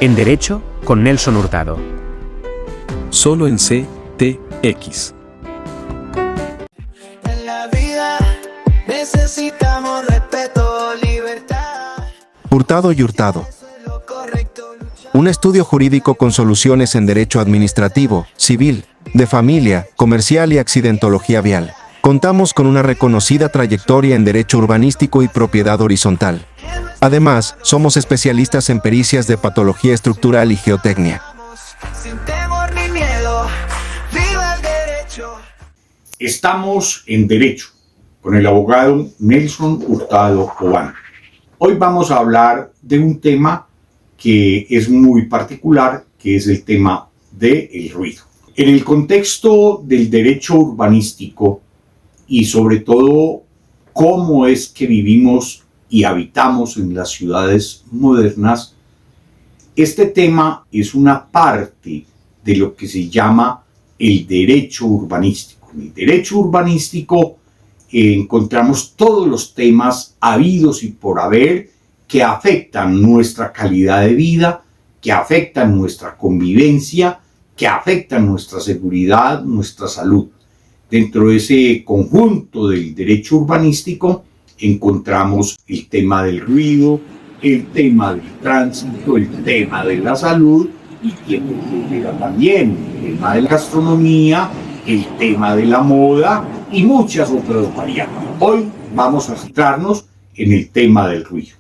En Derecho, con Nelson Hurtado. Solo en CTX. En la vida necesitamos respeto, libertad. Hurtado y Hurtado. Lo correcto, Un estudio jurídico con soluciones en derecho administrativo, civil, de familia, comercial y accidentología vial. Contamos con una reconocida trayectoria en derecho urbanístico y propiedad horizontal. Además, somos especialistas en pericias de patología estructural y geotecnia. sin temor ni miedo. ¡Viva el derecho! Estamos en Derecho con el abogado Nelson Hurtado Obando. Hoy vamos a hablar de un tema que es muy particular, que es el tema del ruido. En el contexto del derecho urbanístico y sobre todo cómo es que vivimos y habitamos en las ciudades modernas, este tema es una parte de lo que se llama el derecho urbanístico. En el derecho urbanístico encontramos todos los temas habidos y por haber que afectan nuestra calidad de vida, que afectan nuestra convivencia, que afectan nuestra seguridad, nuestra salud. Dentro de ese conjunto del derecho urbanístico encontramos el tema del ruido, el tema del tránsito, el tema de la salud y también el tema de la gastronomía, el tema de la moda y muchas otras variantes. Hoy vamos a centrarnos en el tema del ruido.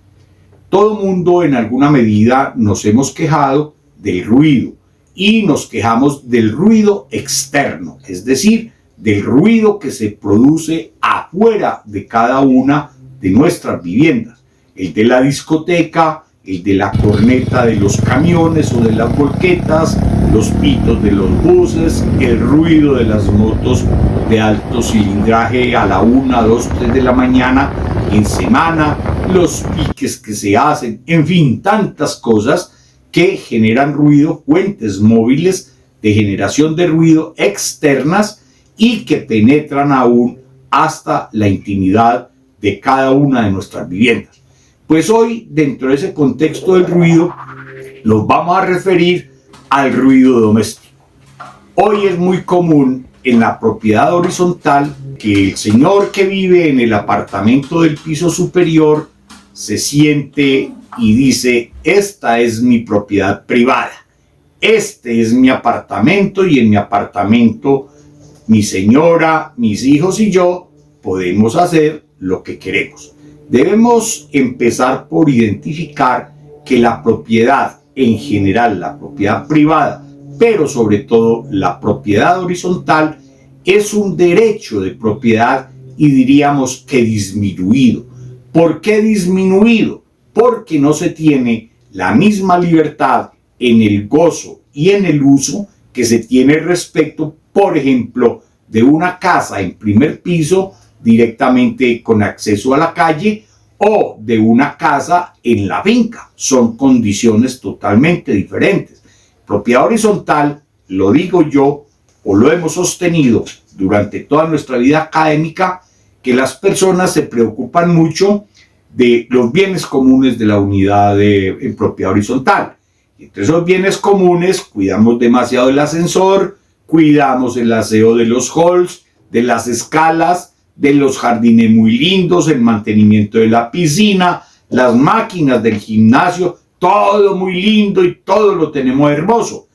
Todo mundo en alguna medida nos hemos quejado del ruido y nos quejamos del ruido externo, es decir, del ruido que se produce afuera de cada una de nuestras viviendas. El de la discoteca, el de la corneta de los camiones o de las volquetas, los pitos de los buses, el ruido de las motos de alto cilindraje a la 1, 2, 3 de la mañana en semana, los piques que se hacen, en fin, tantas cosas que generan ruido, fuentes móviles de generación de ruido externas y que penetran aún hasta la intimidad de cada una de nuestras viviendas. Pues hoy, dentro de ese contexto del ruido, nos vamos a referir al ruido doméstico. Hoy es muy común en la propiedad horizontal que el señor que vive en el apartamento del piso superior se siente y dice: esta es mi propiedad privada, este es mi apartamento y en mi apartamento mi señora, mis hijos y yo podemos hacer lo que queremos. Debemos empezar por identificar que la propiedad en general, la propiedad privada, pero sobre todo la propiedad horizontal, es un derecho de propiedad y diríamos que disminuido. ¿Por qué disminuido? Porque no se tiene la misma libertad en el gozo y en el uso que se tiene respecto, por ejemplo, de una casa en primer piso directamente con acceso a la calle o de una casa en la finca. Son condiciones totalmente diferentes. Propiedad horizontal, lo digo yo o lo hemos sostenido durante toda nuestra vida académica, que las personas se preocupan mucho de los bienes comunes de la unidad en propiedad horizontal. Entre esos bienes comunes cuidamos demasiado del ascensor, cuidamos el aseo de los halls, de las escalas, de los jardines muy lindos, el mantenimiento de la piscina, las máquinas del gimnasio, todo muy lindo y todo lo tenemos hermoso.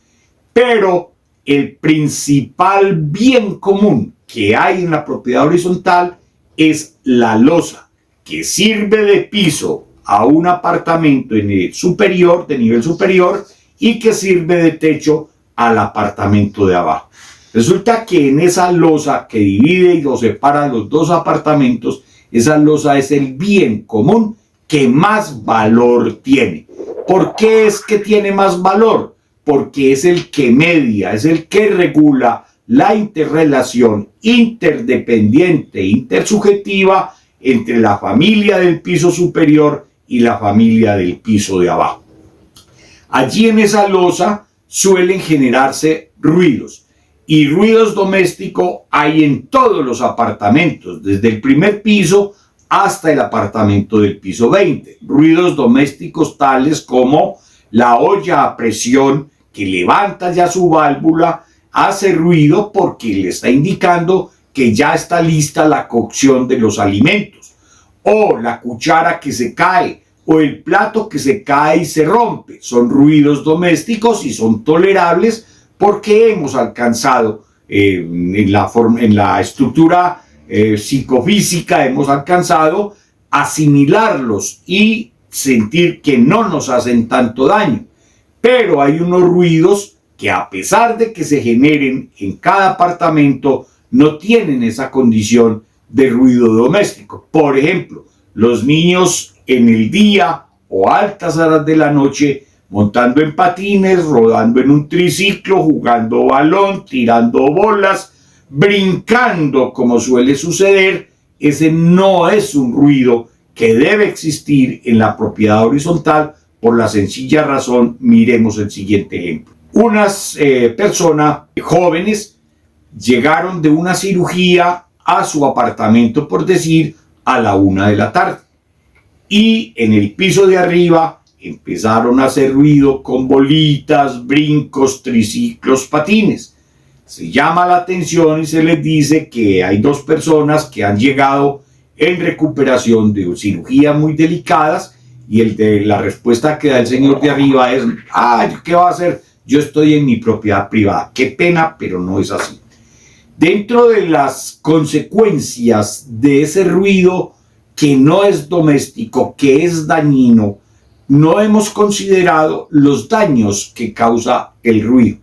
Pero el principal bien común que hay en la propiedad horizontal es la losa, que sirve de piso a un apartamento en el superior, de nivel superior, y que sirve de techo al apartamento de abajo. Resulta que en esa losa que divide y lo separa los dos apartamentos, esa losa es el bien común que más valor tiene. ¿Por qué es que tiene más valor? Porque es el que media, es el que regula la interrelación interdependiente e intersubjetiva entre la familia del piso superior y la familia del piso de abajo. Allí en esa losa suelen generarse ruidos. Y ruidos domésticos hay en todos los apartamentos, desde el primer piso hasta el apartamento del piso 20. Ruidos domésticos tales como la olla a presión que levanta ya su válvula hace ruido porque le está indicando que ya está lista la cocción de los alimentos, o la cuchara que se cae, o el plato que se cae y se rompe. Son ruidos domésticos y son tolerables porque hemos alcanzado en la estructura psicofísica, hemos alcanzado asimilarlos y sentir que no nos hacen tanto daño. Pero hay unos ruidos que, a pesar de que se generen en cada apartamento, no tienen esa condición de ruido doméstico. Por ejemplo, los niños en el día o altas horas de la noche montando en patines, rodando en un triciclo, jugando balón, tirando bolas, brincando como suele suceder, ese no es un ruido que debe existir en la propiedad horizontal por la sencilla razón. Miremos el siguiente ejemplo. Unas personas jóvenes llegaron de una cirugía a su apartamento, por decir, a la 1 de la tarde. Y en el piso de arriba empezaron a hacer ruido con bolitas, brincos, triciclos, patines. Se llama la atención y se les dice que hay 2 personas que han llegado en recuperación de cirugías muy delicadas, y la respuesta que da el señor de arriba es: ¿qué va a hacer? Yo estoy en mi propiedad privada. Qué pena, pero no es así. Dentro de las consecuencias de ese ruido que no es doméstico, que es dañino, no hemos considerado los daños que causa el ruido.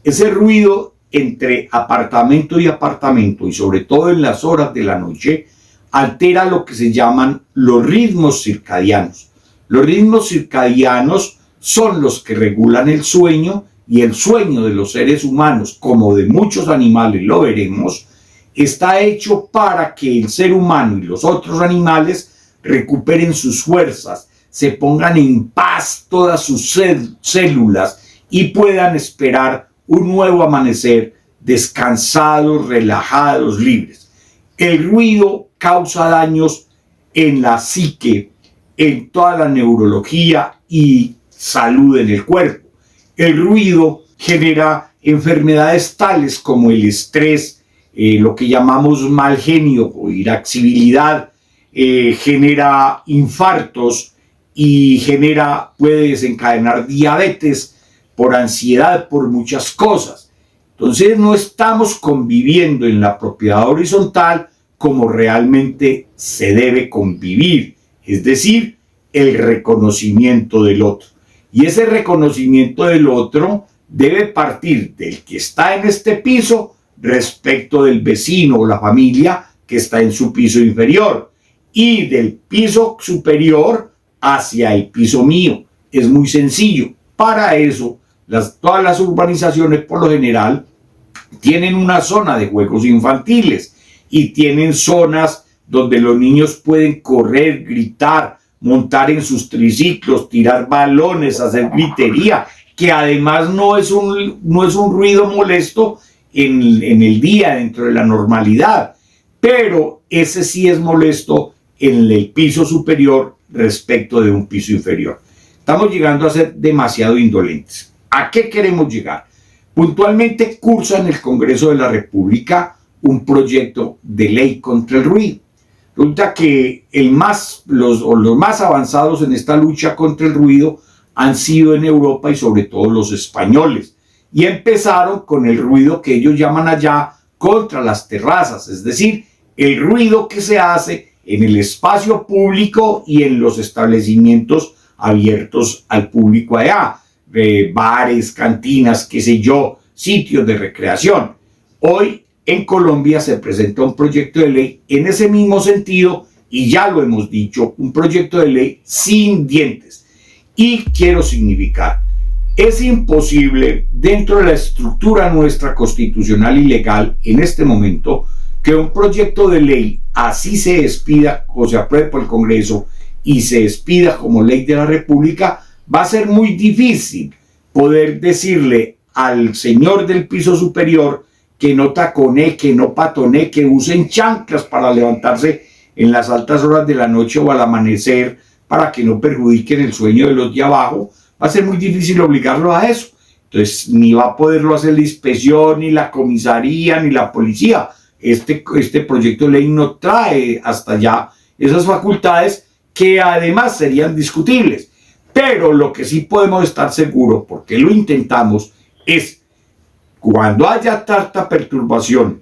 Ese ruido entre apartamento y apartamento, y sobre todo en las horas de la noche, altera lo que se llaman los ritmos circadianos. Los ritmos circadianos son los que regulan el sueño, y el sueño de los seres humanos, como de muchos animales, lo veremos, está hecho para que el ser humano y los otros animales recuperen sus fuerzas, se pongan en paz todas sus células y puedan esperar un nuevo amanecer descansados, relajados, libres. El ruido causa daños en la psique, en toda la neurología y salud en el cuerpo. El ruido genera enfermedades tales como el estrés, lo que llamamos mal genio o irascibilidad, genera infartos y puede desencadenar diabetes por ansiedad, por muchas cosas. Entonces no estamos conviviendo en la propiedad horizontal como realmente se debe convivir, es decir, el reconocimiento del otro. Y ese reconocimiento del otro debe partir del que está en este piso respecto del vecino o la familia que está en su piso inferior, y del piso superior hacia el piso mío. Es muy sencillo. Para eso, todas las urbanizaciones por lo general tienen una zona de juegos infantiles y tienen zonas donde los niños pueden correr, gritar, montar en sus triciclos, tirar balones, hacer gritería, que además no es un ruido molesto en el día, dentro de la normalidad, pero ese sí es molesto en el piso superior respecto de un piso inferior. Estamos llegando a ser demasiado indolentes. ¿A qué queremos llegar? Puntualmente cursa en el Congreso de la República un proyecto de ley contra el ruido. Resulta que los más avanzados en esta lucha contra el ruido han sido en Europa y sobre todo los españoles. Y empezaron con el ruido que ellos llaman allá contra las terrazas, es decir, el ruido que se hace en el espacio público y en los establecimientos abiertos al público allá, bares, cantinas, qué sé yo, sitios de recreación. Hoy en Colombia se presenta un proyecto de ley en ese mismo sentido, y ya lo hemos dicho, un proyecto de ley sin dientes. Y quiero significar, es imposible dentro de la estructura nuestra constitucional y legal en este momento que un proyecto de ley así se expida o se apruebe por el Congreso y se expida como ley de la República. Va a ser muy difícil poder decirle al señor del piso superior que no taconee, que no patonee, que usen chanclas para levantarse en las altas horas de la noche o al amanecer para que no perjudiquen el sueño de los de abajo, va a ser muy difícil obligarlo a eso. Entonces, ni va a poderlo hacer la inspección, ni la comisaría, ni la policía. Este proyecto de ley no trae hasta allá esas facultades que además serían discutibles. Pero lo que sí podemos estar seguros, porque lo intentamos, es cuando haya tanta perturbación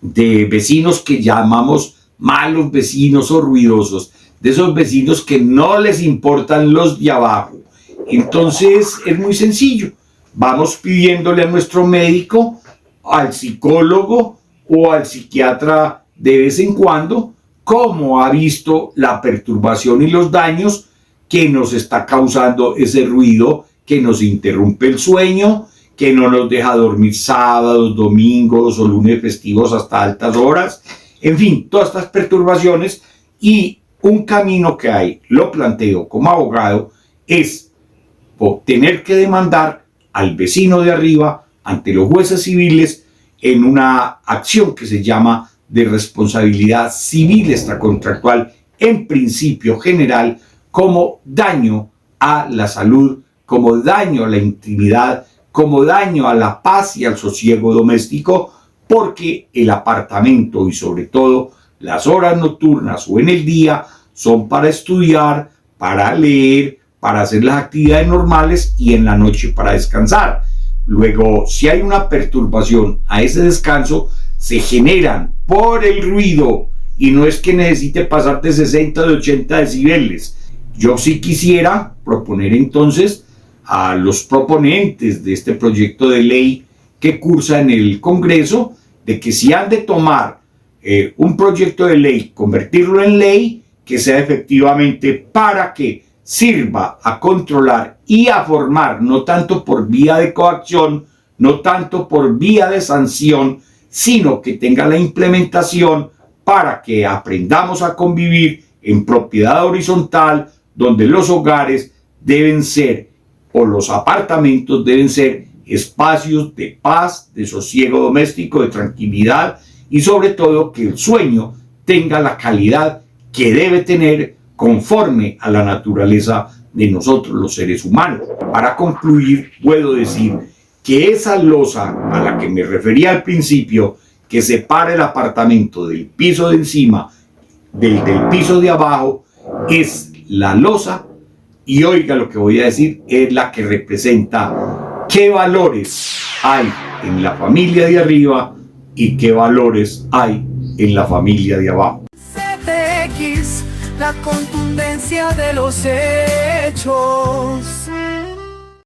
de vecinos que llamamos malos vecinos o ruidosos, de esos vecinos que no les importan los de abajo. Entonces es muy sencillo. Vamos pidiéndole a nuestro médico, al psicólogo o al psiquiatra de vez en cuando cómo ha visto la perturbación y los daños que nos está causando ese ruido, que nos interrumpe el sueño, que no nos deja dormir sábados, domingos o lunes festivos hasta altas horas. En fin, todas estas perturbaciones. Y un camino que hay, lo planteo como abogado, es tener que demandar al vecino de arriba ante los jueces civiles en una acción que se llama de responsabilidad civil extracontractual, en principio general, como daño a la salud, como daño a la intimidad, como daño a la paz y al sosiego doméstico, porque el apartamento y sobre todo las horas nocturnas o en el día son para estudiar, para leer, para hacer las actividades normales y en la noche para descansar. Luego, si hay una perturbación a ese descanso, se generan por el ruido, y no es que necesite pasar de 60 o de 80 decibeles. Yo sí quisiera proponer entonces a los proponentes de este proyecto de ley que cursa en el Congreso, de que si han de tomar un proyecto de ley, convertirlo en ley, que sea efectivamente para que sirva a controlar y a formar, no tanto por vía de coacción, no tanto por vía de sanción, sino que tenga la implementación para que aprendamos a convivir en propiedad horizontal, donde los hogares deben ser, o los apartamentos deben ser, espacios de paz, de sosiego doméstico, de tranquilidad, y sobre todo que el sueño tenga la calidad que debe tener conforme a la naturaleza de nosotros los seres humanos. Para concluir, puedo decir que esa losa a la que me refería al principio, que separa el apartamento del piso de encima del piso de abajo, es la losa, y oiga lo que voy a decir, es la que representa qué valores hay en la familia de arriba y qué valores hay en la familia de abajo. CTX, la contundencia de los hechos.